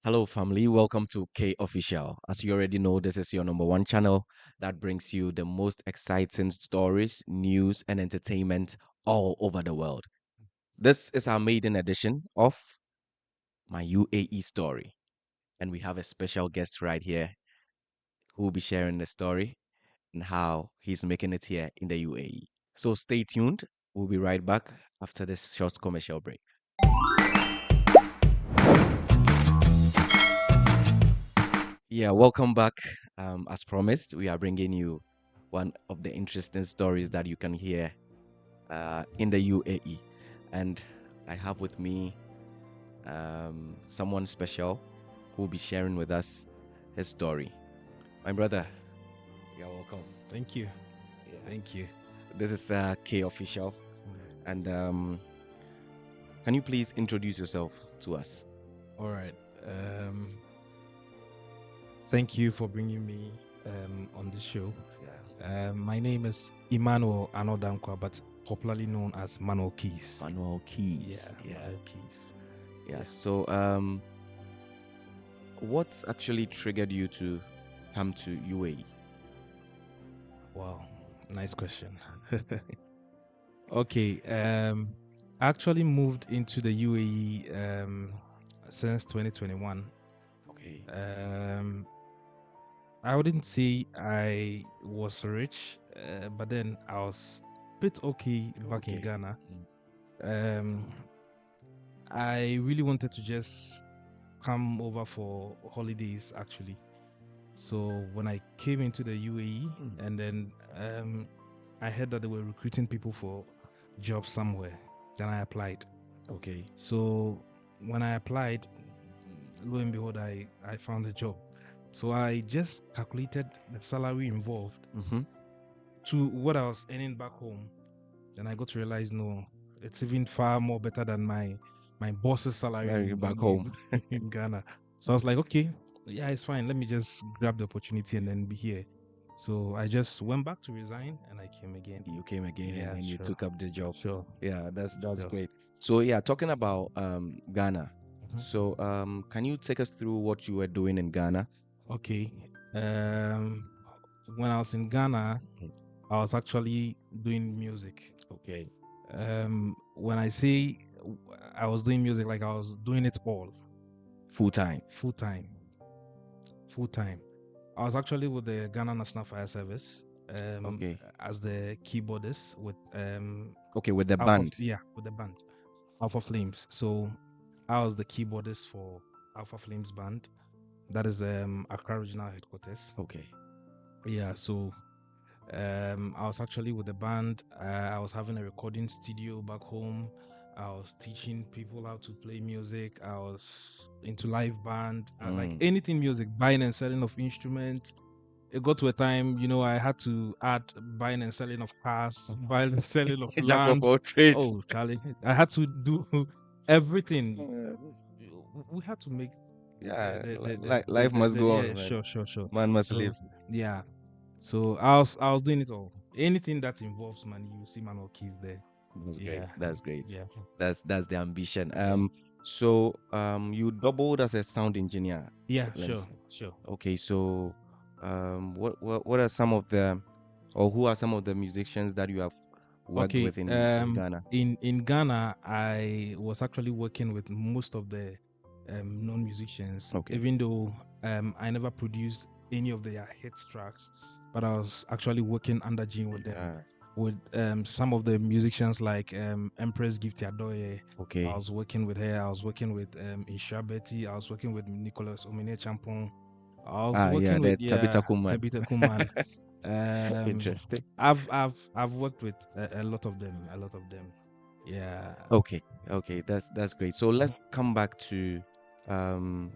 Hello, family. Welcome to K Official. As you already know, this is your number one channel that brings you the most exciting stories, news, and entertainment all over the world. This is our maiden edition of my UAE story, and we have a special guest right here who will be sharing the story and how he's making it here in the UAE. So stay tuned. We'll be right back after this short commercial break. Yeah, welcome back. As promised, we are bringing you one of the interesting stories that you can hear in the UAE. And I have with me someone special who will be sharing with us his story. My brother, you're welcome. Thank you. Yeah, Thank you. this is K Official. And can you please introduce yourself to us? All right. Um, Thank you for bringing me on the show. My name is Emmanuel Anodankwa, but popularly known as Manuel Keys. Manuel Keys. Manuel Keys. Yeah. So, what actually triggered you to come to UAE? Wow, nice question. Okay. I actually moved into the UAE since 2021. Okay. I wouldn't say I was rich, but then I was a bit okay back in Okay. Ghana. Um, I really wanted to just come over for holidays actually. So when I came into the UAE, and then I heard that they were recruiting people for jobs somewhere, then I applied. Okay. So when I applied, lo and behold, I found a job. So I just calculated the salary involved Mm-hmm. to what I was earning back home. Then I got to realize, no, it's even far more better than my boss's salary Very back home. in Ghana. So I was like, okay, yeah, it's fine. Let me just grab the opportunity and then be here. So I just went back to resign and I came again. You came again and Yeah, then you sure, took up the job. sure, Yeah, that's sure. great. So yeah, talking about Ghana. Mhm. So can you take us through what you were doing in Ghana? Okay. When I was in Ghana, I was actually doing music. Okay. When I say I was doing music, like I was doing it all Full time. full time, full time. I was actually with the Ghana National Fire Service Okay. as the keyboardist with Okay, with the Alpha, band. yeah, with the band Alpha Flames. So I was the keyboardist for Alpha Flames band. That is Accra Regional Headquarters. Okay. Yeah, so I was actually with the band. I was having a recording studio back home. I was teaching people how to play music. I was into live band, like anything music, buying and selling of instruments. It got to a time, I had to add buying and selling of cars, buying and selling of Jack of all lamps. trades. Oh, Charlie, I had to do everything. We had to make Yeah, the, life must go yeah, on, man. sure. Man must So live. yeah, so I was doing it all. Anything that involves money, you see Manuel Keys there. That's great. Yeah, That's great. yeah, That's the ambition. yeah, So you doubled as a sound engineer. yeah. Let me Sure, see. sure. Okay, so what are some of the, or who are some of the musicians that you have worked Okay. with in Ghana? In Ghana, I was actually working with most of the known musicians, Okay. even though I never produced any of their hit tracks, but I was actually working under Gene with them. Yeah. With some of the musicians like Empress Gift Adoye. I Okay. was working with her. I was working with Isha Betty. I was working with Nicholas Omine Champon. I was Ah, yeah, working the with, Tabitha yeah, Kuman. Tabitha Kuman. Um, Interesting. I've worked with a lot of them. A lot of them. Yeah. Okay, okay, that's great. So let's come back to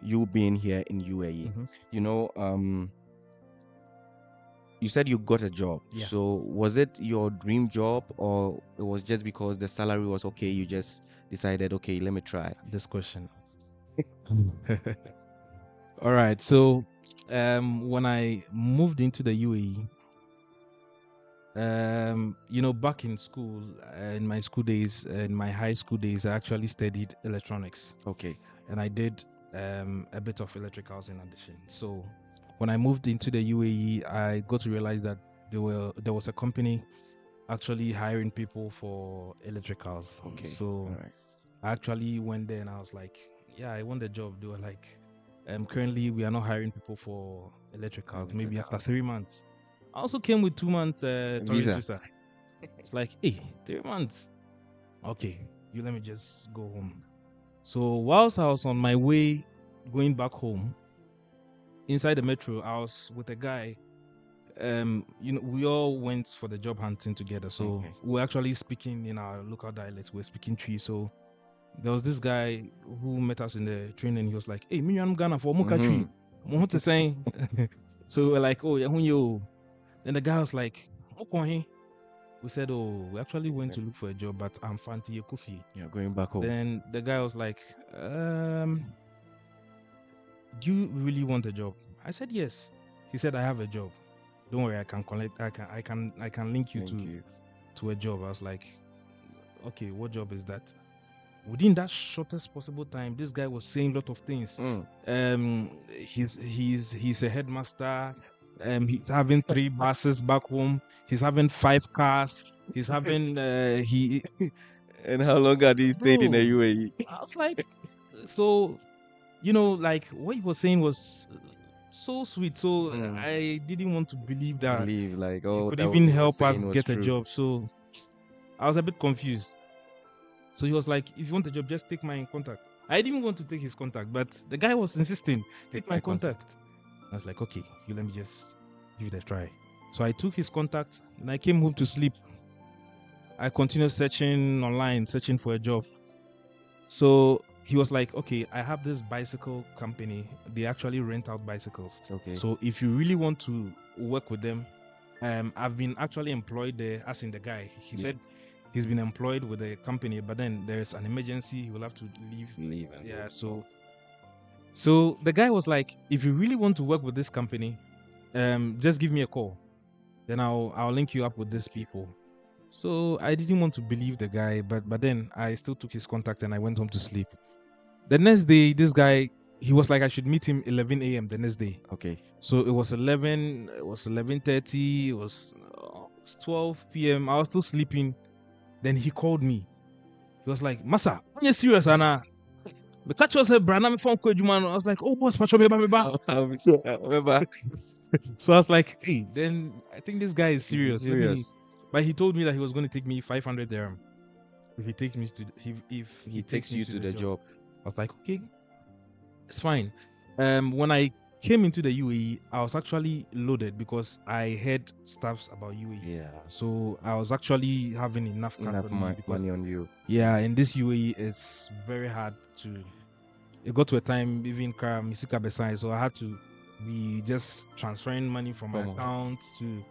you being here in UAE. Mm-hmm. You know, you said you got a job. Yeah. So was it your dream job, or it was just because the salary was okay, you just decided, okay, let me try? This question. All right. So, when I moved into the UAE, back in school, in my school days, in my high school days, I actually studied electronics, Okay. and I did a bit of electricals in addition. So when I moved into the UAE, I got to realize that there was a company actually hiring people for electricals. Okay. All So right. I actually went there and I was like, yeah, I want the job. They were like, currently we are not hiring people for electricals. Maybe after Electrical. 3 months. I also came with 2 months tourist Visa. visa. It's like, hey, 3 months. Okay, you let me just go home. So whilst I was on my way going back home, inside the metro, I was with a guy. We all went for the job hunting together. So Okay. we were actually speaking in our local dialect. We are speaking tree. So there was this guy who met us in the train and he was like, hey, me I'm Ghana for Muka Mm-hmm. tree. What to say? So we're like, oh, yeah, who you? Then the guy was like, okay. We said, oh, we actually went to look for a job, but I'm Fanti Kofi. You're going back home. Then the guy was like, do you really want a job? I said yes. He said, I have a job. Don't worry, I can collect. I can link you Thank to you. a job. I was like, okay, what job is that? Within that shortest possible time, this guy was saying a lot of things. Mm. He's a headmaster. He's having 3 buses back home. He's having 5 cars. He's having he And how long had he stayed in the bro. UAE? I was like, so like what he was saying was so sweet. So Mm. I didn't want to believe that Believe like he oh could that what even he was help saying us was get a true. job. So I was a bit confused. So he was like, if you want a job, just take my contact. I didn't want to take his contact, but the guy was insisting, take Take my my contact. contact. I was like, okay, you let me just give it a try. So I took his contact and I came home to sleep. I continued searching online, searching for a job. So he was like, okay, I have this bicycle company. They actually rent out bicycles. Okay. So if you really want to work with them, I've been actually employed there, as in the guy. He Yeah. said he's been employed with the company, but then there's an emergency. He will have to leave. Leave and Yeah. go. So the guy was like, if you really want to work with this company, just give me a call. Then I'll link you up with these Okay. people. So I didn't want to believe the guy, but then I still took his contact and I went home to sleep. The next day, this guy, he was like I should meet him 11 a.m. the next day. Okay. So it was 11, it was 11:30, it was 12 p.m. I was still sleeping. Then he called me. He was like, Masa, are you serious, Anna? The catch was a brand. I'm phone call you, man. I was like, oh, boss, patrol me, ba. I remember. So I was like, hey, then I think this guy is Is he serious. Let me. serious? But he told me that he was going to take me 500 dirham if he He takes takes me you to to the the job. job. I was like, okay, it's fine. When I came into the UAE, I was actually loaded because I heard stuffs about UAE. Yeah. So I was actually having enough cash Enough on me because money on you. yeah, in this UAE it's very hard to. It got to a time even Misika Besai, so I had to be just transferring money from my Come on. account to.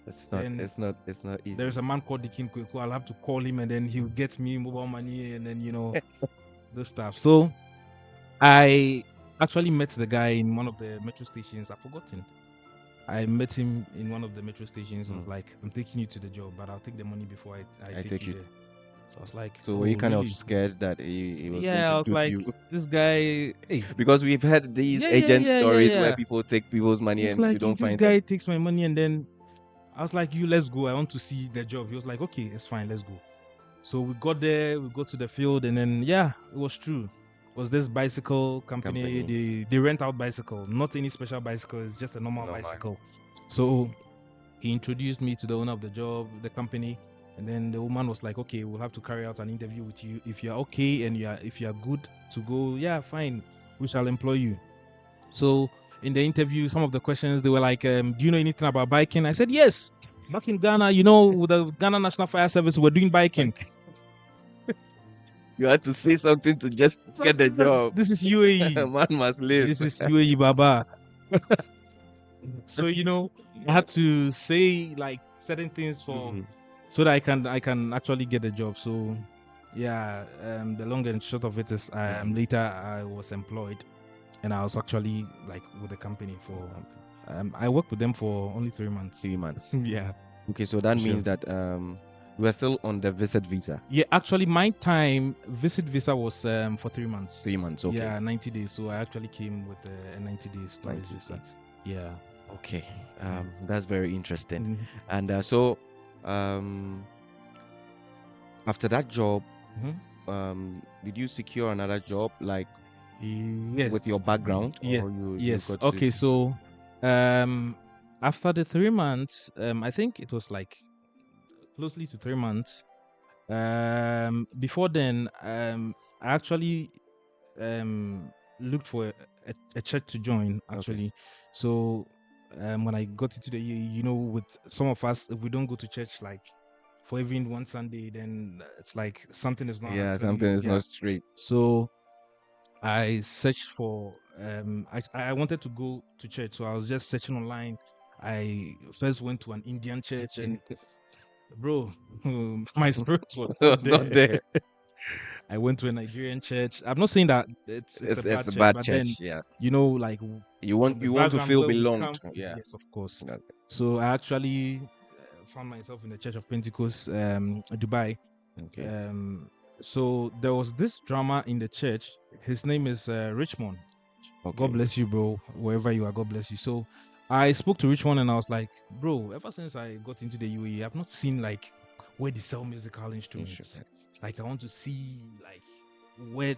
It's not. Then It's not. It's not easy. there's a man called Dikin Kweku. I'll have to call him and then he'll get me mobile money and then this stuff. So I actually met the guy in one of the metro stations. I've forgotten. I met him in one of the metro stations and was Mm. like, I'm taking you to the job, but I'll take the money before I I take take you you. there. So I was like, So were you oh, kind of really? scared that he was going Yeah, to I was dupe like, you? this guy, hey, Because we've had these yeah, yeah, agent yeah, yeah, stories where yeah. people take people's money He's and you like, don't if this find them. guy takes my money and then I was like, you, let's go. I want to see the job. He was like, okay, it's fine, let's go. So we got there, we go to the field, and then yeah, it was true. It was this bicycle company? Company. They rent out bicycle, not any special bicycle. It's just a normal No man. bicycle. So he introduced me to the owner of the job, the company, and then the woman was like, "Okay, we'll have to carry out an interview with you. If you're okay and if you're good to go, yeah, fine, we shall employ you." So in the interview, some of the questions they were like, "Do you know anything about biking?" I said, "Yes." Back in Ghana, with the Ghana National Fire Service, we're doing biking. Like you had to say something to just get the job. This is UAE. Man must live. This is UAE, Baba. So I had to say like certain things Mhm. so that I can actually get the job. So yeah, the long and short of it is Mhm. later I was employed and I was actually like with the company for I worked with them for only 3 months. 3 months. Yeah, Okay, so that for means sure. that We are still on the visit visa. Yeah, actually, my time visit visa was for 3 months. 3 months. Okay. Yeah, 90 days. So I actually came with a 90 days tourist 90 visa. days. Yeah. Okay. That's very interesting. Mhm. And so, after that job, Mhm. did you secure another job like Yes. with your background, Yeah. or you Yes. got to? Okay. So, um, after the 3 months, I think it was like closely to 3 months. Before then, I actually looked for a church to join. Okay. Actually, so when I got into the, with some of us, if we don't go to church like for even one Sunday, then it's like something is not Yeah, something actually, is yeah. not straight. So I searched for I wanted to go to church, so I was just searching online. I first went to an Indian church, and bro, my spirit was It not was not there. there. I went to a Nigerian church. I'm not saying that it's a It's bad a church, bad but then church. Yeah. like You from want the you want to background feel where we belonged. come from, Yeah. yes, of course. Okay. So I actually found myself in the Church of Pentecost, Dubai. Okay. Um, so there was this drama in the church. His name is Richmond. God Okay. bless you, bro. Wherever you are, God bless you. So I spoke to Richmond and I was like, bro, ever since I got into the UAE, I've not seen like where they sell musical instruments. Instruments. Like I want to see like where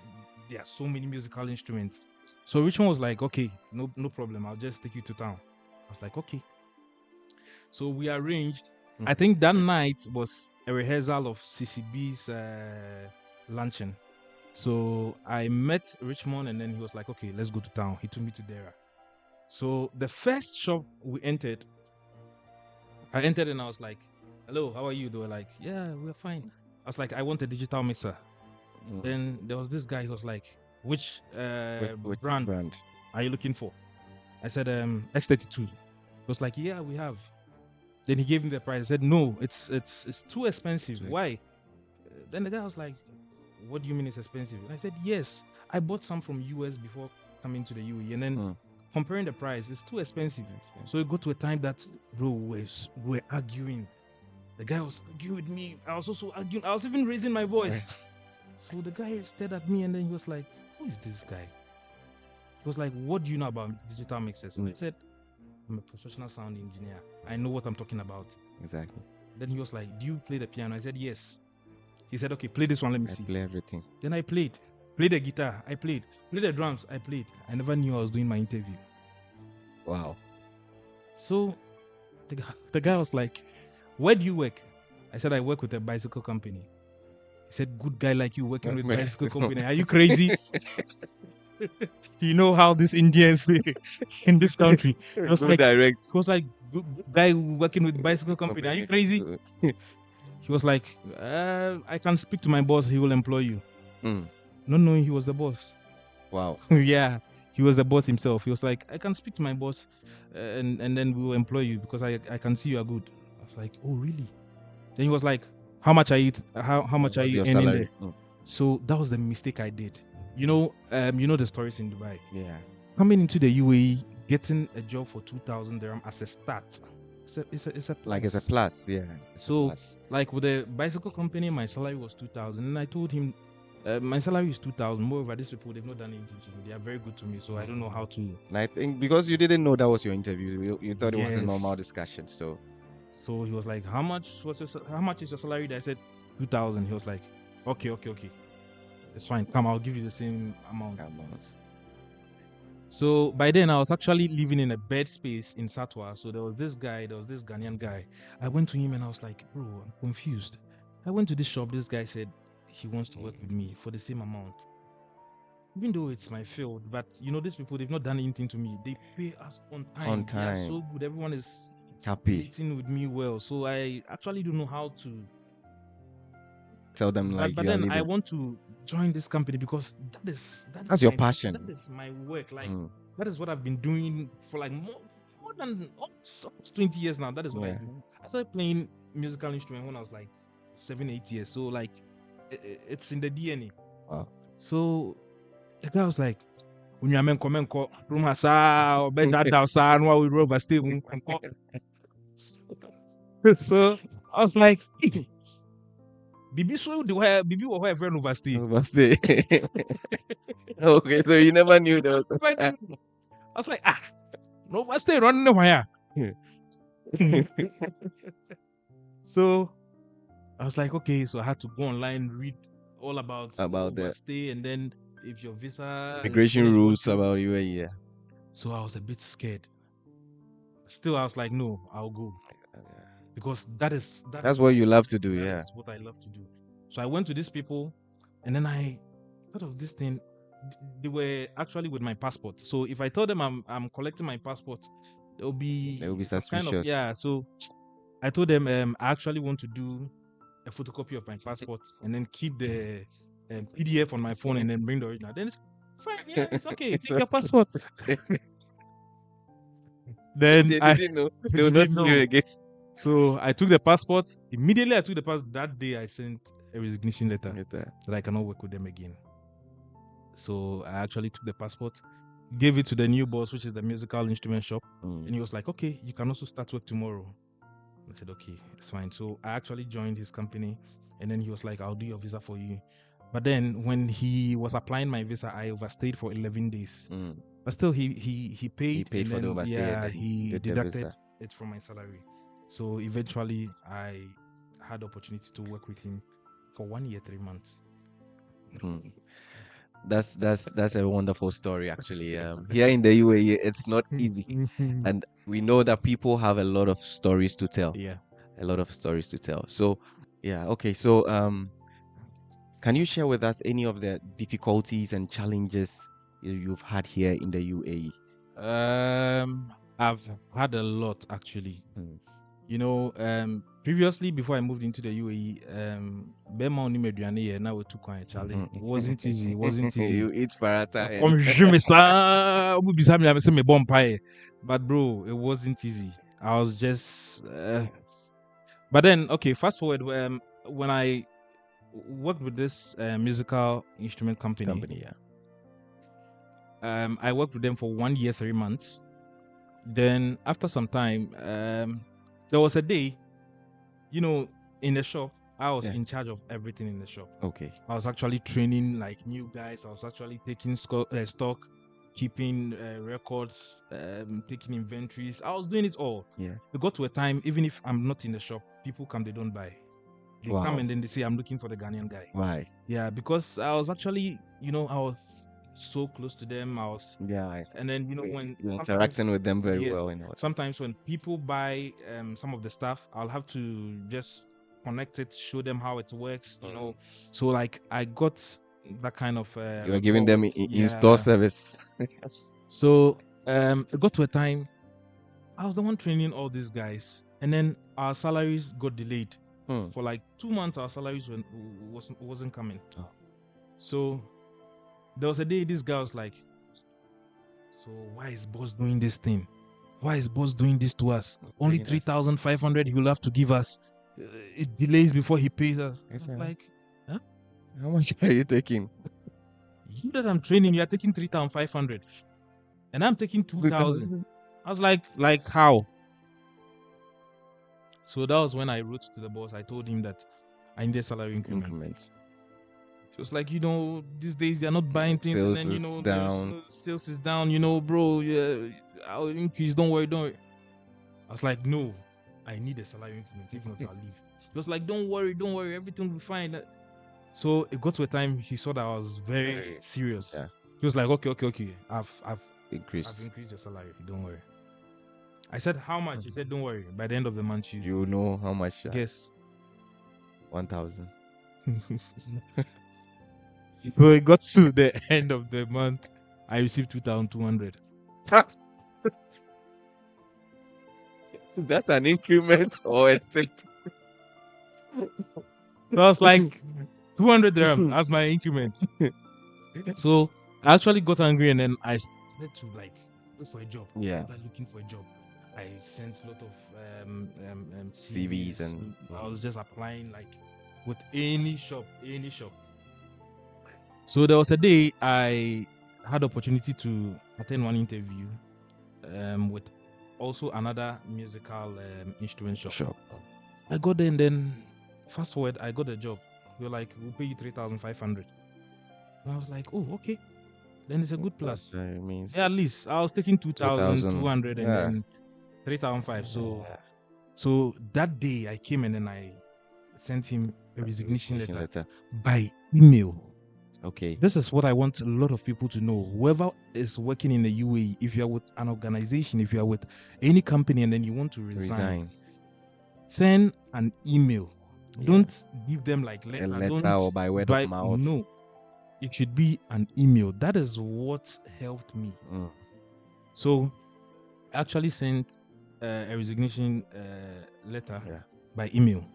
there are so many musical instruments. So Richmond was like, okay, no problem. I'll just take you to town. I was like, okay. So we arranged. I Mhm. think that night was a rehearsal of CCB's luncheon. So I met Richmond and then he was like, okay, let's go to town. He took me to Dera. So the first shop we entered, I entered and I was like, hello, how are you? They were like, yeah, we're fine. I was like, I want a digital mixer. Mm. Then there was this guy who was like, which With brand brand. are you looking for? I said, X32. He was like, yeah, we have. Then he gave me the price. I said, no, it's too expensive. Too Why? Then the guy was like, what do you mean it's expensive? And I said, yes, I bought some from US before coming to the UAE. And then Mm. comparing the price, it's too expensive. Expensive. So it got to a time that, bro, we're arguing. The guy was arguing with me. I was also arguing. I was even raising my voice. So the guy stared at me and then he was like, who is this guy? He was like, what do you know about digital mixers? Mm. I said, I'm a professional sound engineer. I know what I'm talking about. Exactly. Then he was like, do you play the piano? I said, yes. He said, okay, play this one. Let me I see. play everything. Then I played. Played the guitar. I played. Played the drums. I played. I never knew I was doing my interview. Wow. So the guy was like, where do you work? I said, I work with a bicycle company. He said, good guy like you working with bicycle company. Are you crazy? You know how these Indians in this country. He was Go like, direct. good guy working with bicycle company. Are you crazy? He was like, I can speak to my boss. He will employ you. Mm. Not knowing he was the boss. Wow. Yeah, he was the boss himself. He was like, I can speak to my boss, and then we will employ you because I can see you are good. I was like, oh really? Then he was like, how much are you how much are What's you your earning salary? there? So that was the mistake I did. You know the stories in Dubai. Yeah. Coming into the UAE, getting a job for 2,000 dirham as a start. It's a Like it's a plus. plus. Yeah. It's a So plus. like with the bicycle company, my salary was 2,000, and I told him my salary is 2,000. Moreover, these people they've not done anything to me. They are very good to me, so I don't know how to. And I think because you didn't know that was your interview, you thought it was a normal Yes. discussion. So So he was like, how much is your salary? I said 2,000. He was like, okay, it's fine. Come, I'll give you the same amount. So by then I was actually living in a bed space in Satwa. So there was this Ghanaian guy. I went to him and I was like, bro, I'm confused. I went to this shop. This guy said he wants to work with me for the same amount. Even though it's my field, but these people, they've not done anything to me. They pay us on time. on They are time, so good. Everyone is happy. relating with me well. So I actually don't know how to. Tell them like But you are then I leaving. want to join this company because That's your passion. That is my work. Like Mm. that is what I've been doing for like more than almost 20 years now. That is what I Yeah. do. I started playing musical instrument when I was like 7, 8 years. So like it's in the DNA. Wow. So the guy was like, "Unyamenko room hasa or bed that outside while we rove a stay." So I was like, Bibi so the way Bibi or where friend overstay. Overstay. Okay, so you never knew there was. I was like, no overstay running wire. So I was like, okay, so I had to go online, read all about About the overstay, and then if your visa is immigration finished, what rules you. about UAE. Yeah. So I was a bit scared. Still, I was like, no, I'll go because that is That's what you love to do, that yeah. is what I love to do. So I went to these people, and then I thought of this thing. They were actually with my passport. So if I told them I'm collecting my passport, there'll They will be be some kind of suspicious. So I told them I actually want to do a photocopy of my passport and then keep the PDF on my phone and then bring the original. Then it's fine, yeah, it's okay. Take your passport. Then They I didn't know. They will not didn't see you know. again. So I took the passport. Immediately I took the passport. That day I sent a resignation letter Later. that I cannot work with them again. So I actually took the passport, gave it to the new boss, which is the musical instrument shop, and he was like, "Okay, you can also start work tomorrow." I said, "Okay, it's fine." So I actually joined his company, and then he was like, "I'll do your visa for you." But then when he was applying my visa, I overstayed for 11 days. But still, he paid, He paid and for the then overstay and then he did the deducted visa. it from my salary. So eventually, I had the opportunity to work with him for 1 year, 3 months. That's a wonderful story actually. Here in the UAE, it's not easy, and we know that people have a lot of stories to tell. Yeah. A lot of stories to tell. So, yeah, okay. So, can you share with us any of the difficulties and challenges you've had here in the UAE? I've had a lot actually. Mm. Previously before I moved into the UAE, Bema oni meduane here now we took on a challenge. It wasn't easy. It wasn't easy. You eat paratha Come and me sa, obi bisa me say me bonfire. But bro, it wasn't easy. I was just but then okay, fast forward when I worked with this musical instrument company, company, yeah. I worked with them for 1 year, 3 months. Then after some time, there was a day, in the shop, I was Yeah. in charge of everything in the shop. Okay. I was actually training like new guys. I was actually taking stock, keeping records, taking inventories. I was doing it all. Yeah. It got to a time, even if I'm not in the shop, people come, they don't buy. They come Wow. and then they say, I'm looking for the Ghanaian guy. Why? Yeah, because I was actually, I was so close to them. Yeah. And then when You're interacting with them very well, sometimes when people buy some of the stuff, I'll have to just connect it, show them how it works, so like I got that kind of You are giving them in-store service. So it got to a time I was the one training all these guys, and then our salaries got delayed for like 2 months. Our salaries wasn't coming. So there was a day this guy was like, so why is boss doing this thing? Why is boss doing this to us? Only 3,500 he will have to give us. It delays before he pays us. I'm like, huh? How much are you taking? You that I'm training, you are taking 3,500, and I'm taking 2,000. I was like how? So that was when I wrote to the boss. I told him that I need a salary increment. It was like, these days they're not buying things, Sales and then is down. sales is down. Bro, yeah, I'll increase. Don't worry. I was like, no, I need a salary increment. If not, I'll leave. He was like, don't worry, everything will be fine. So it got to a time he saw that I was very serious. Yeah. He was like, okay, I've Increased your salary. Don't worry. I said, how much? He said, don't worry. By the end of the month, you know how much? Guess. 1,000. So it got to the end of the month. I received 2,200. That's an increment or a tip? So I was like, 200 dirham. That's my increment. So I actually got angry, and then I started to look for a job. Yeah. I started looking for a job. I sent a lot of CVs and I was just applying with any shop. So there was a day I had the opportunity to attend one interview with also another musical instrument shop. Sure. I got there, and then fast forward, I got a job. They were like, we'll pay you 3,500. And I was like, oh, okay. Then it's a good That plus. means Yeah, at it's least I was taking 2,000. 2,200 and Yeah. then 3,500. Yeah. So that day I came and then I sent him a resignation Resignation letter letter. by email. Okay. This is what I want a lot of people to know. Whoever is working in the UAE, if you're with an organization, if you're with any company and then you want to resign. Send an email. Yeah. Don't give them like A letter. letter Don't or by word of mouth. No. It should be an email. That is what helped me. So I actually sent a resignation letter by email.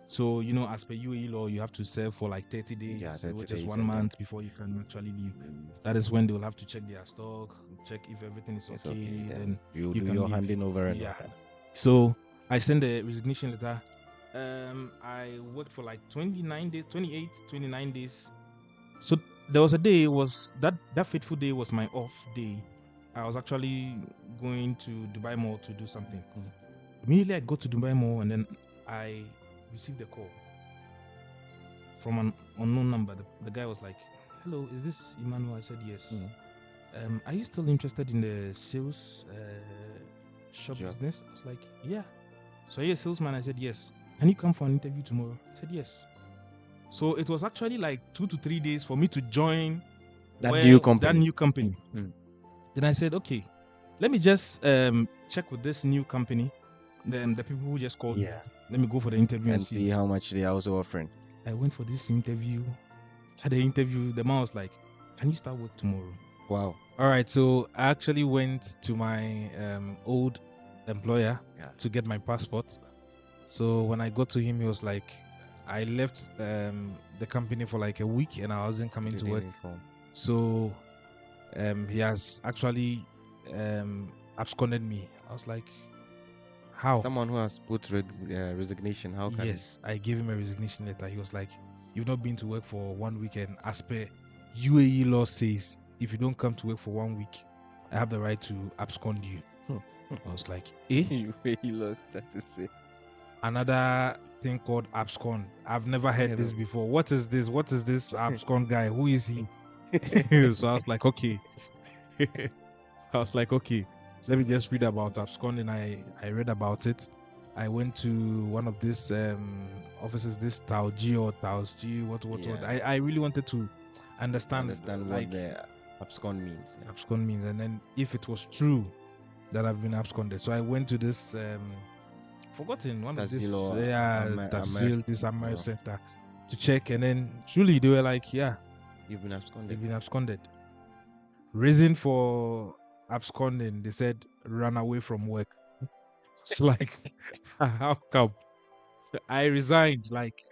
So, as per UAE law, you have to serve for like 30 days, 30 which is days 1 month before you can actually leave. That is when they will have to check their stock, check if everything is okay. Then you you do can your leave. handing over. Yeah. So I sent a resignation letter. I worked for like 29 days, 28, 29 days. So there was a day, was that fateful day was my off day. I was actually going to Dubai Mall to do something. Immediately I go to Dubai Mall and then I received a call from an unknown number. The guy was like, hello, is this Emmanuel? I said yes. Are you still interested in the sales shop business? I was like, yeah. So are you a salesman? I said yes. Can you come for an interview tomorrow? I said yes. So it was actually like 2 to 3 days for me to join that new company. Then I said, okay, let me just check with this new company. Then the people who just called me, let me go for the interview and see how much they are also offering. I went for this interview. Had the interview. The man was like, can you start work tomorrow? Wow. All right. So I actually went to my old employer to get my passport. So when I got to him, he was like, I left the company for like a week and I wasn't coming to work. So he has actually absconded me. I was like, how? Someone who has put resignation, how can Yes, I gave him a resignation letter. He was like, you've not been to work for 1 week, and as per UAE law says, if you don't come to work for 1 week, I have the right to abscond you. I was like, UAE laws, that's it. Another thing called abscond. I've never heard this before. What is this? What is this abscond guy? Who is he? So I was like, okay. Let me just read about absconding. I read about it. I went to one of these offices, this Tauji or Tausji, what. I really wanted to understand what the abscond means. Abscond means, and then if it was true that I've been absconded. So I went to this forgotten one of this this Amar center to check, and then truly they were like, yeah, you've been absconded. You've been absconded. Reason for absconding, they said run away from work. It's like, how come? I resigned.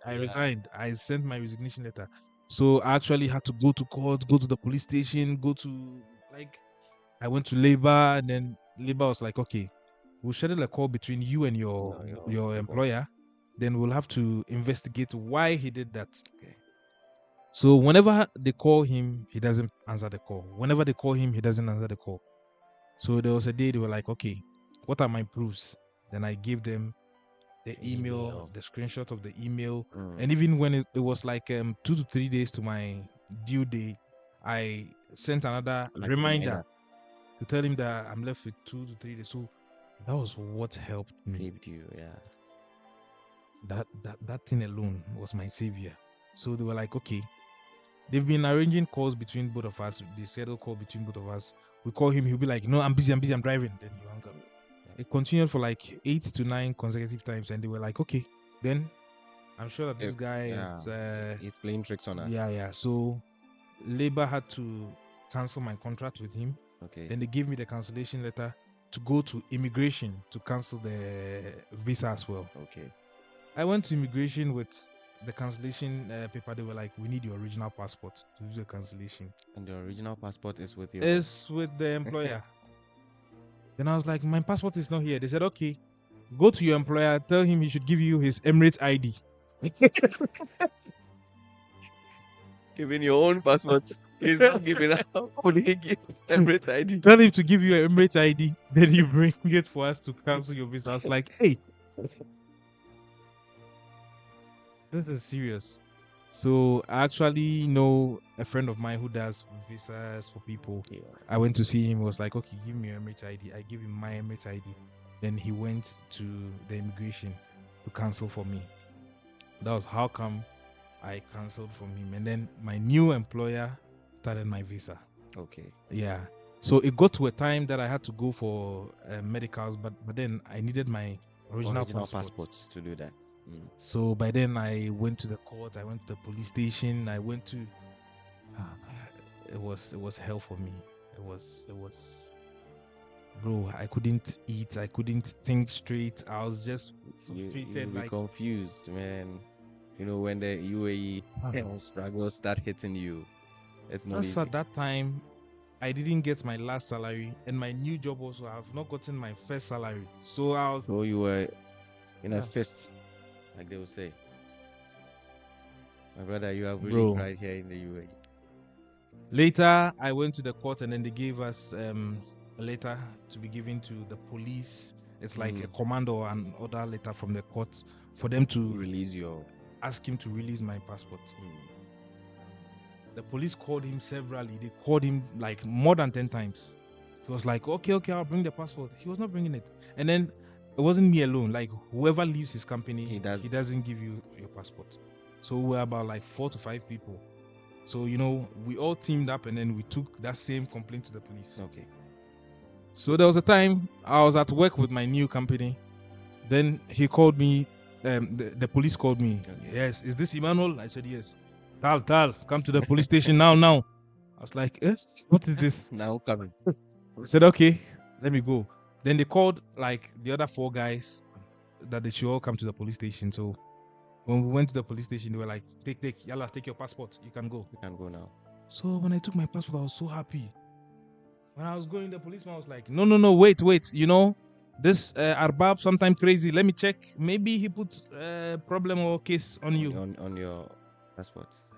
Resigned. I sent my resignation letter. So I actually had to go to court, go to the police station, I went to labor, and then labor was like, okay, we'll schedule a call between you and your employer. Then we'll have to investigate why he did that. Okay. So whenever they call him, he doesn't answer the call. Whenever they call him, he doesn't answer the call. So there was a day they were like, okay, what are my proofs? Then I gave them the email, the screenshot of the email. And even when it was like 2 to 3 days to my due date, I sent another reminder to tell him that I'm left with 2 to 3 days. So that was what helped me. Saved you, That thing alone was my savior. So they were like, okay, they've been arranging calls between both of us, the scheduled call between both of us. We call him, he'll be like, no, I'm busy, I'm driving. Then you hang up. It continued for like 8 to 9 consecutive times, and they were like, okay, then I'm sure that this guy is he's playing tricks on us. Yeah. So labor had to cancel my contract with him. Okay. Then they gave me the cancellation letter to go to immigration to cancel the visa as well. Okay. I went to immigration with the cancellation paper. They were like, we need your original passport to do the cancellation. And the original passport is with you? It's with the employer. Then I was like, my passport is not here. They said, okay, go to your employer, tell him he should give you his Emirates ID. Giving your own passport. He's not giving out. Only give Emirates ID. Tell him to give you an Emirates ID, then you bring it for us to cancel your visa. I was like, hey, this is serious. So I actually know a friend of mine who does visas for people. Yeah. I went to see him. He was like, "Okay, give me your Emirates ID." I gave him my Emirates ID. Then he went to the immigration to cancel for me. That was how come I cancelled from him. And then my new employer started my visa. Okay. Yeah. So it got to a time that I had to go for medicals, but then I needed my original Original passport. passports to do that. Mm. So by then I went to the court, I went to the police station, I went to ah, it was hell for me. It was bro, I couldn't eat, I couldn't think straight. I was just You will frustrated be like confused, man. You know, when the UAE struggles start hitting you, it's not just at easy. that time I didn't get my last salary and my new job also I have not gotten my first salary. So I was So you were in a yeah, fist, like they would say. My brother, you have really bro. cried here in the UAE. Later, I went to the court and then they gave us a letter to be given to the police. It's like a Mm. command or an order letter from the court for them to Release your. ask him to release my passport. Mm. The police called him severally. They called him like more than 10 times. He was like, okay, okay, I'll bring the passport. He was not bringing it. And then it wasn't me alone. Like whoever leaves his company, He does. he doesn't give you your passport. So we're about like 4 to 5 people. So, we all teamed up and then we took that same complaint to the police. Okay. So there was a time I was at work with my new company. Then he called me, the police called me. Okay. Yes, is this Emmanuel? I said, yes. Tal, come to the police station now. I was like, what is this? Now coming. I said, okay, let me go. Then they called like the other 4 guys that they should all come to the police station. So when we went to the police station, they were like, yalla, take your passport. You can go. You can go now. So when I took my passport, I was so happy. When I was going, the policeman was like, no, wait. This Arbab sometime crazy. Let me check. Maybe he put problem or case on you. On your passports.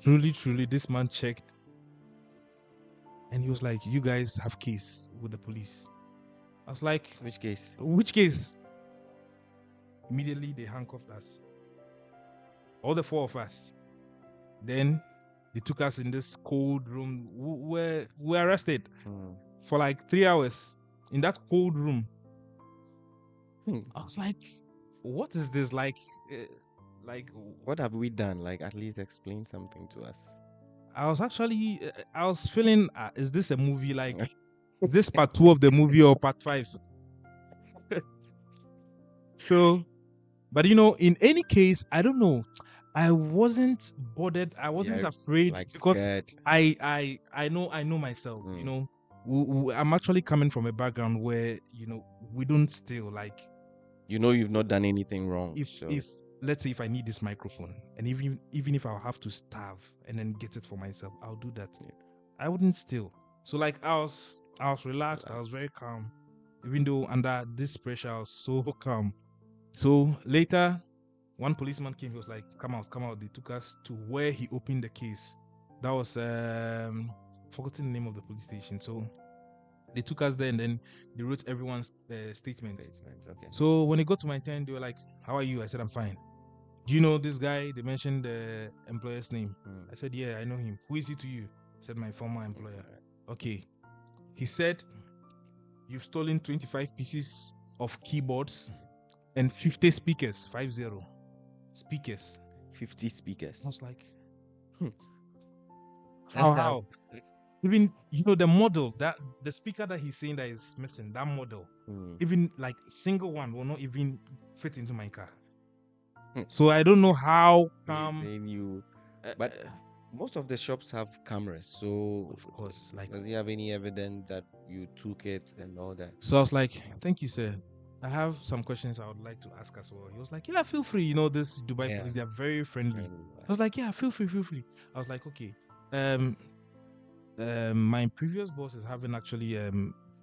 Truly, this man checked. And he was like, you guys have case with the police. I was like, Which case? which case? Immediately, they handcuffed us. All the 4 of us. Then they took us in this cold room. We were arrested for like 3 hours in that cold room. I was like, what is this? Like, What have we done? Like, at least explain something to us. I was feeling, is this a movie? Like, is this part 2 of the movie or part 5? So, but in any case, I don't know. I wasn't bothered. I wasn't Yeah, afraid like because scared. I know myself. I'm actually coming from a background where we don't steal. Like You know you've not done anything wrong. if let's say if I need this microphone and even if I'll have to starve and then get it for myself, I'll do that. Yeah. I wouldn't steal. So like I was relaxed. I was very calm, even though under this pressure I was so calm. So later, one policeman came. He was like, "Come out!" They took us to where he opened the case. That was forgotten the name of the police station. So they took us there, and then they wrote everyone's statement. Okay. So when it got to my turn, they were like, "How are you?" I said, "I'm fine." Do you know this guy? They mentioned the employer's name. I said, "Yeah, I know him." Who is he to you? He said, "My former employer." Okay. He said, "You've stolen 25 pieces of keyboards and 50 speakers, 50 speakers." 50 speakers. I was like, Hmm. how? Even the model that the speaker that he's saying that is missing, that model, even like single one will not even fit into my car. So I don't know how come. Saying you, but most of the shops have cameras, so Of course, like, does he have any evidence that you took it and all that? so I was like, thank you, sir. I have some questions I would like to ask as well. He was like, yeah, feel free. This Dubai police, they're very friendly. I was like, yeah, feel free. I was like, okay. My previous boss is having actually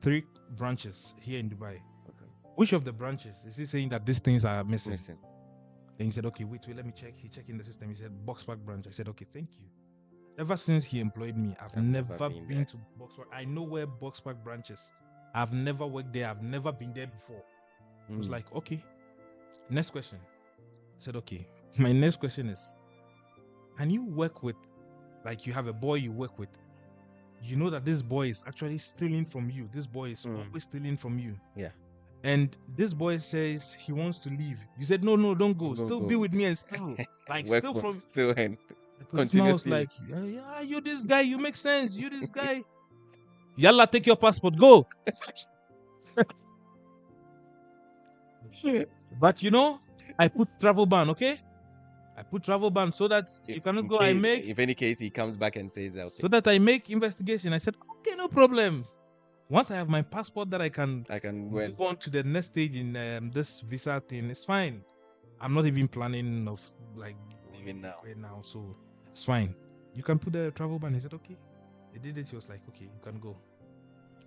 3 branches here in Dubai. Okay. Which of the branches is he saying that these things are missing? Then he said, okay, wait, let me check. He checked in the system. He said, Boxpark branch. I said, okay, thank you. Ever since he employed me, I've never been to Boxpark. I know where Boxpark branch is. I've never worked there. I've never been there before. I was like, okay. Next question. I said, okay. My next question is, can you work with, like, you have a boy you work with, you know that this boy is actually stealing from you. This boy is always stealing from you. Yeah. And this boy says he wants to leave. You said, no, no, don't go. Don't Still go. be with me and steal. Like, Work steal for from. still and The policeman continue was stealing. like, yeah, yeah, you this guy, you make sense. You this guy. Yalla, take your passport, go. But you know, I put travel ban, okay? I put travel ban so that you cannot go. If any case he comes back and says okay, So that I make investigation. I said, okay, no problem. Once I have my passport that I can win. move on to the next stage in this visa thing, it's fine. I'm not even planning of like Even now. right now, so it's fine. You can put the travel ban. He said, okay. He did it. He was like, okay, you can go.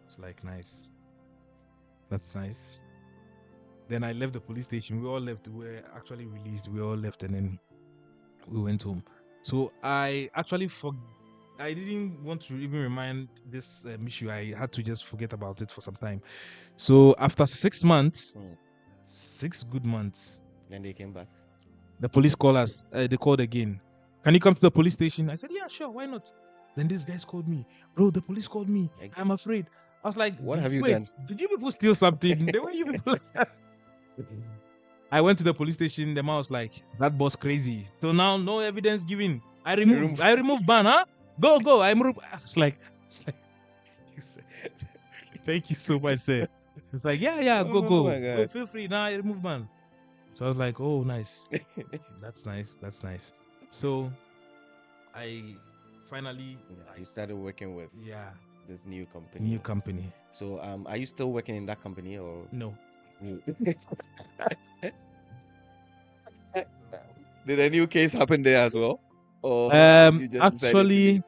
It's like, nice. That's nice. Then I left the police station. We all left. We were actually released. We all left, and then we went home. So I actually I didn't want to even remind this issue. I had to just forget about it for some time. So after 6 months, 6 good months, Then they came back. the police called us. They called again. Can you come to the police station? I said, yeah, sure. Why not? Then these guys called me. Bro, the police called me. I'm afraid. I was like, what have you done? Did you people steal something? The way you people. I went to the police station. The man was like, that boss crazy. So now, no evidence given. I removed ban, huh? Go. I was like, you said, thank you so much, sir. It's like, yeah, go. Go, feel free. Now I remove ban. So I was like, oh, nice. That's nice. So I finally. You started working with this new company. So are you still working in that company or no? Did a new case happen there as well? Or you just actually,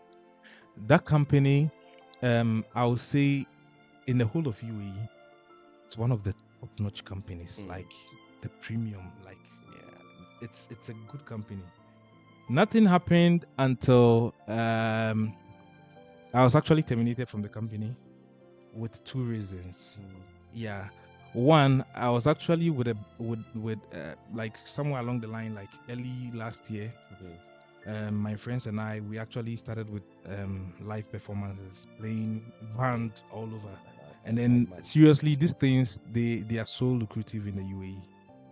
that company, I would say, in the whole of UAE, it's one of the top-notch companies. Like the premium, like it's a good company. Nothing happened until I was actually terminated from the company with 2 reasons. Yeah. One, I was actually with like somewhere along the line, like early last year. My friends and I, we actually started with live performances, playing band all over. And then seriously, these things they are so lucrative in the UAE.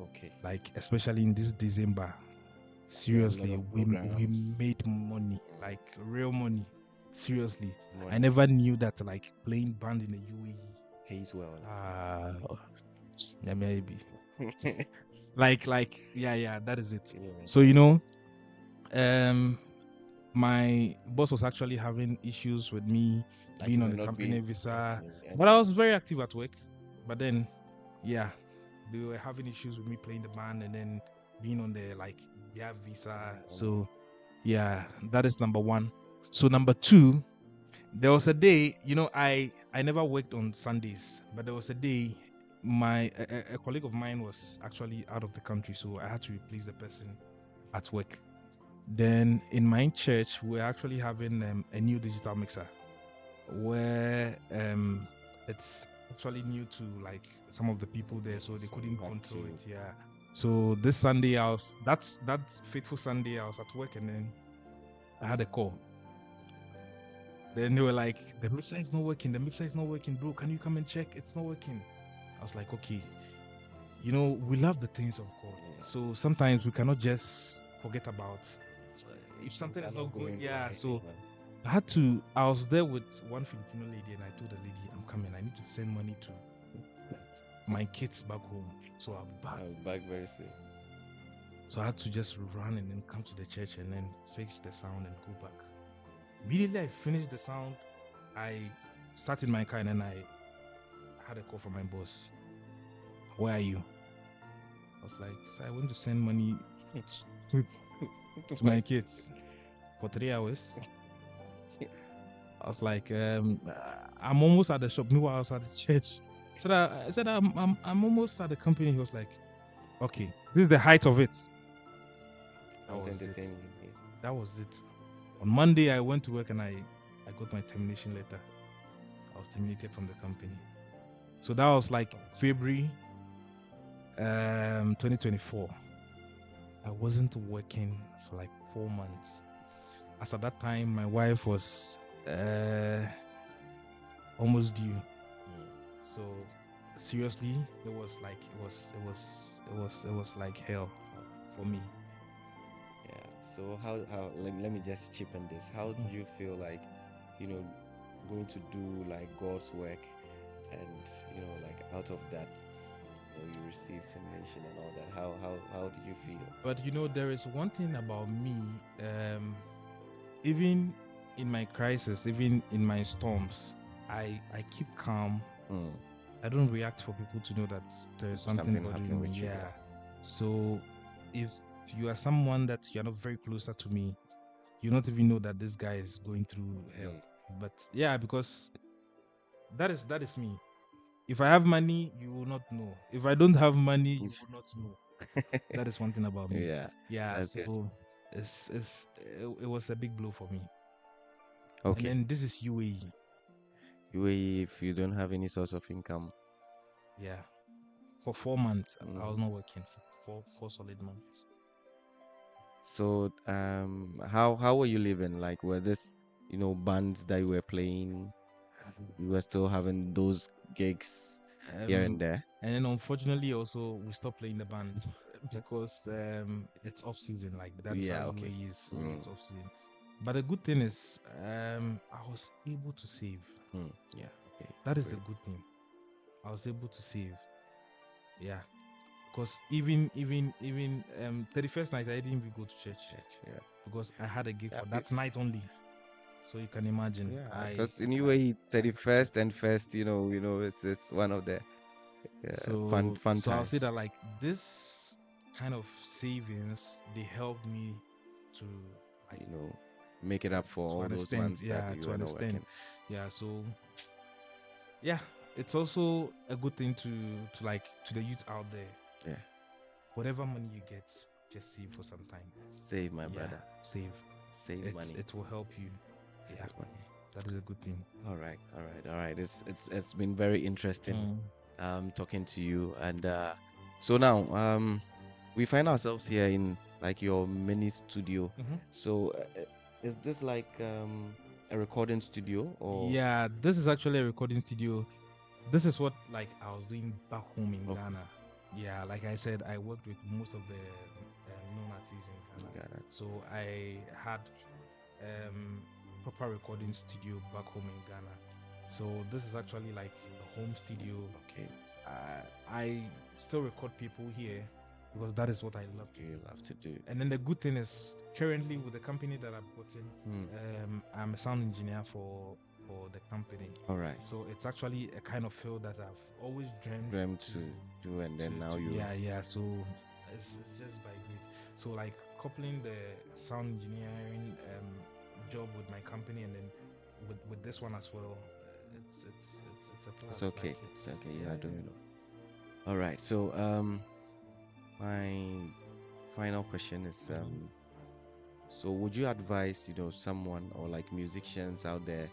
Okay. Like especially in this December. Seriously, we made money, like real money. Seriously, I never knew that like playing band in the UAE pays well. Yeah, maybe. like yeah, that is it. So you know, my boss was actually having issues with me being on the company visa, but I was very active at work. But then, yeah, they were having issues with me playing the band and then being on the like their visa. So yeah, that is number one. So number two, there was a day, you know, I never worked on Sundays, but there was a day a colleague of mine was actually out of the country, so I had to replace the person at work. Then in my church, we're actually having a new digital mixer where it's actually new to like some of the people there, so they couldn't control it. Yeah. So this Sunday, that fateful Sunday, I was at work and then I had a call. Then they were like, the mixer is not working, bro. Can you come and check? It's not working. I was like, okay. You know, we love the things of God. So sometimes we cannot just forget about if something is not good. Yeah. So I was there with one Filipino lady and I told the lady, I'm coming. I need to send money to my kids back home. So I'll be back very soon. So I had to just run and then come to the church and then fix the sound and go back. Immediately I finished the sound, I sat in my car and then I had a call from my boss. Where are you? I was like, so I went to send money to my kids for 3 hours. I was like, I'm almost at the shop. Meanwhile, I was at the church. I said, I'm almost at the company. He was like, okay, this is the height of it. That was it. On Monday, I went to work and I got my termination letter. I was terminated from the company. So that was like February 2024. I wasn't working for like 4 months. As at that time, my wife was uh, almost due. Mm. So seriously, it was like hell for me. Yeah. So how let me just chip in this. How Mm. do you feel like, you know, going to do like God's work and like out of that, you received termination and all that. How did you feel? But there is one thing about me. Even in my crisis, even in my storms, I keep calm. Mm. I don't react for people to know that there is something Something happened bothering me. with you, Yeah. yeah. So if you are someone that you're not very closer to me, you not even know that this guy is going through hell. Mm. But yeah, because that is me. If I have money, you will not know. If I don't have money, you will not know. That is one thing about me. Yeah, Yeah, that's good. so it was a big blow for me. And Okay. then this is UAE. If you don't have any source of income, Yeah. For 4 months, I mm. was not working for four solid months. So how were you living? Like, were this bands that you were playing? You were still having those gigs here and Um, there? and then unfortunately, also we stopped playing the band because it's off season. Like that's how Yeah. Okay. UAE is, so Mm. it's off season. But the good thing is, I was able to save. Mm. Yeah. Okay. That is the Great. good thing. I was able to save. Yeah, because even 31st night, I didn't even go to church Church. Yeah. because I had a gift Yeah. for that night only. So you can imagine, Yeah. I Because in I, UAE, I got 31st and first, it's one of the fun fun So I'll say times. that like this kind of savings they helped me to like You know, make it up for to all those understand, months that yeah, you to were not understand, working. yeah. So yeah, it's also a good thing to like to the youth out there. Yeah. Whatever money you get, just save for some time. Save, my Yeah, brother. save. Save money. It will help you. Yeah, Save money. that is a good thing. All right, all right, all right. It's been very interesting Mm. talking to you. And so now we find ourselves here in like your mini studio. Hmm. So is this like a recording studio or Yeah, this is actually a recording studio. This is what like I was doing back home in okay, Ghana. Yeah, like I said, I worked with most of the known artists in in Ghana. Ghana? So I had um, proper recording studio back home in Ghana. So this is actually like a home studio. Okay, I still record people here because that is what I love to do. you love to do. And then the good thing is, currently with the company that I've gotten, Hmm. I'm a sound engineer for the company. All right, So it's actually a kind of field that I've always dreamed dream to to do, and then now to you. yeah, yeah. So it's just by grace. So like coupling the sound engineering job with my company, and then with this one as well, it's a It's plus. okay. Like It's it's okay. You yeah, are yeah. doing it. All right. So my final question is Mhm. so would you advise someone or like musicians out there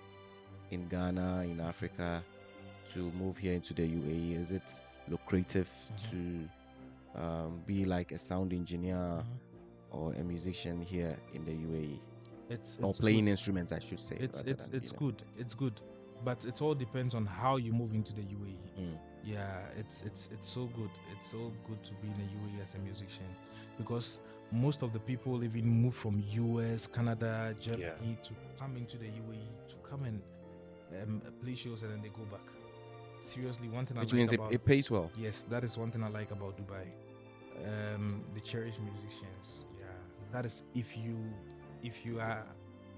in Ghana, in Africa, to move here into the UAE? Is it lucrative Mhm. to be like a sound engineer Mhm. or a musician here in the UAE, or It's good. playing instruments, I should say, It's rather it's than it's being good. It's good, but it all depends on how you move into the UAE. a. Mm, Yeah, it's so good. It's so good to be in the UAE as a musician because most of the people even move from US, Canada, yeah, Germany to come into the UAE to come and play shows and then they go back. Seriously, one thing I which like means about it pays well. yes, that is one thing I like about Dubai. They cherish musicians. Yeah, that is if you are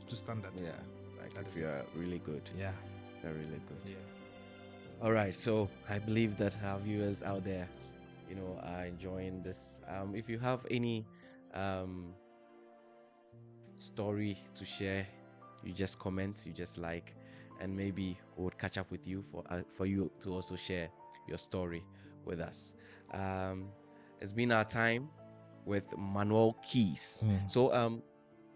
to standard. Yeah, like That if is you it. are really good, Yeah, they're really good. yeah. All right, so I believe that our viewers out there, are enjoying this. If you have any um story to share, you just comment, you just like, and maybe we'll catch up with you for you to also share your story with us. Um, it's been our time with Manuel Keys. Mm. So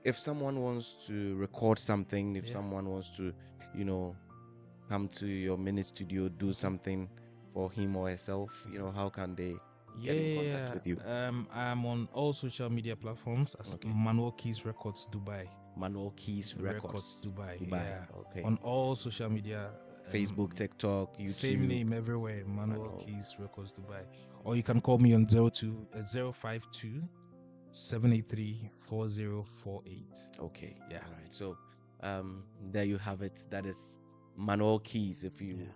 if someone wants to record something, if Yeah. someone wants to, you know, come to your mini studio, do Mhm. something for him or herself, how can they get in contact Yeah, with you? I'm on all social media platforms as Okay. Manuel Keys Records Dubai. Manuel Keys Records Records, Dubai. Dubai. Yeah, Okay. on all social media. Facebook, TikTok, Same YouTube, name everywhere. Manuel Manuel. Keys Records Dubai. Or you can call me on 052 783 4048. Okay. Yeah. All right. So, there you have it. That is Manuel Keys. If you Yeah.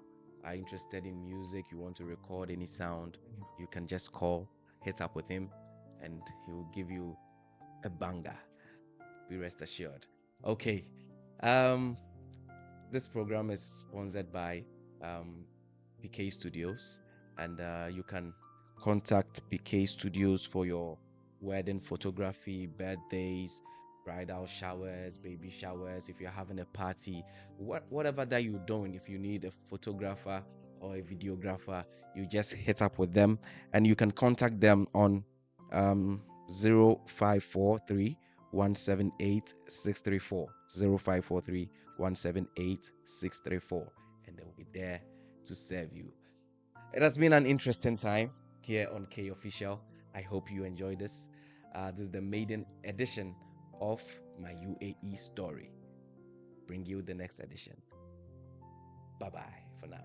are interested in music, you want to record any sound, you can just call, hit up with him, and he will give you a banger. Be rest assured. Okay. Um, this program is sponsored by um, PK Studios, and you can contact PK Studios for your wedding photography, birthdays, bridal showers, baby showers. If you're having a party, whatever that you're doing, if you need a photographer or a videographer, you just hit up with them, and you can contact them on 0543 178 634 and they'll be there to serve you. It has been an interesting time here on K Official. I hope you enjoyed this. This is the maiden edition of my UAE story. Bring you the next edition. Bye bye for now.